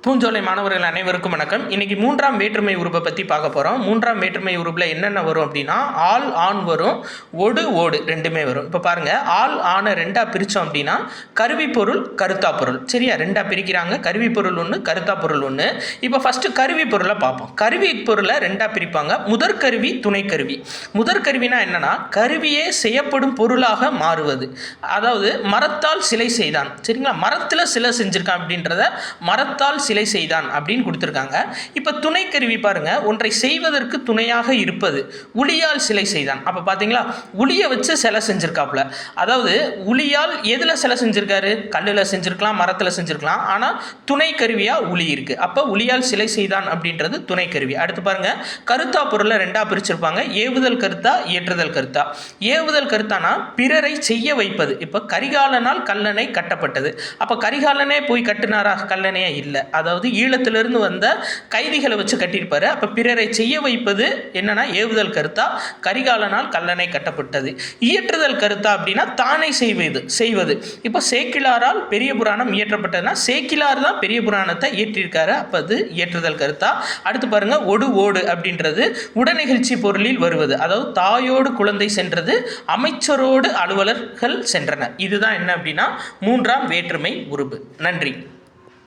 பூஞ்சோலை மாணவர்கள் அனைவருக்கும் வணக்கம். இன்னைக்கு மூன்றாம் வேற்றுமை உருபை பற்றி பார்க்க போகிறோம். மூன்றாம் வேற்றுமை உருபில் என்னென்ன வரும் அப்படின்னா ஆல் ஆண் வரும், ஒடு ஓடு ரெண்டுமே வரும். இப்போ பாருங்கள், ஆல் ஆணை ரெண்டாக பிரித்தோம் அப்படின்னா கருவி பொருள் கருத்தா பொருள். சரியா, ரெண்டாக பிரிக்கிறாங்க. கருவி பொருள் ஒன்று, கருத்தா பொருள் ஒன்று. இப்போ ஃபஸ்ட்டு கருவி பொருளை பார்ப்போம். கருவி பொருளை ரெண்டாக பிரிப்பாங்க. முதற்கருவி, துணைக்கருவி. முதற்கருவினா என்னன்னா கருவியே செய்யப்படும் பொருளாக மாறுவது. அதாவது மரத்தால் சிலை செய்தான். சரிங்களா, மரத்தில் சிலை செஞ்சுருக்கான் அப்படின்றத மரத்தால் சிலை செய்தான் அப்படின்னு கொடுத்துருக்காங்க. இப்போ துணைக்கருவி பாருங்க, ஒன்றை செய்வதற்கு துணையாக இருப்பது. உளியால் சிலை செய்தான். அப்போ பார்த்தீங்களா, உளியை வச்சு சிலை செஞ்சிருக்காப்புல. அதாவது உளியால் எதில் சிலை செஞ்சிருக்காரு? கல்லில் செஞ்சிருக்கலாம், மரத்தில் செஞ்சிருக்கலாம். ஆனால் துணைக்கருவியாக உளி இருக்கு. அப்போ உளியால் சிலை செய்தான் அப்படின்றது துணைக்கருவி. அடுத்து பாருங்க, கருத்தா பொருளை ரெண்டாக பிரிச்சிருப்பாங்க. ஏவுதல் கருத்தா, ஏற்றுதல் கருத்தா. ஏவுதல் கருத்தானா பிறரை செய்ய வைப்பது. இப்போ கரிகாலனால் கல்லணை கட்டப்பட்டது. அப்போ கரிகாலனே போய் கட்டினாரா? கல்லணையே இல்லை. அதாவது ஈழத்திலிருந்து வந்த கைதிகளை வச்சு கட்டியிருப்பாரு. அப்போ பிறரை செய்ய வைப்பது என்னன்னா ஏவுதல் கருத்தா, கரிகாலனால் கல்லணை கட்டப்பட்டது. இயற்றுதல் கருத்தா அப்படின்னா தானே செய்வது. இப்போ சேக்கிலாரால் பெரிய புராணம் இயற்றப்பட்டதுன்னா சேக்கிலார் தான் பெரிய புராணத்தை இயற்றியிருக்காரு. அப்போ அது இயற்றுதல் கருத்தா. அடுத்து பாருங்க, ஒடு ஓடு அப்படின்றது உடனிகழ்ச்சி பொருளில் வருவது. அதாவது தாயோடு குழந்தை சென்றது, அமைச்சரோடு அலுவலர்கள் சென்றனர். இதுதான் என்ன அப்படின்னா மூன்றாம் வேற்றுமை உருபு. நன்றி.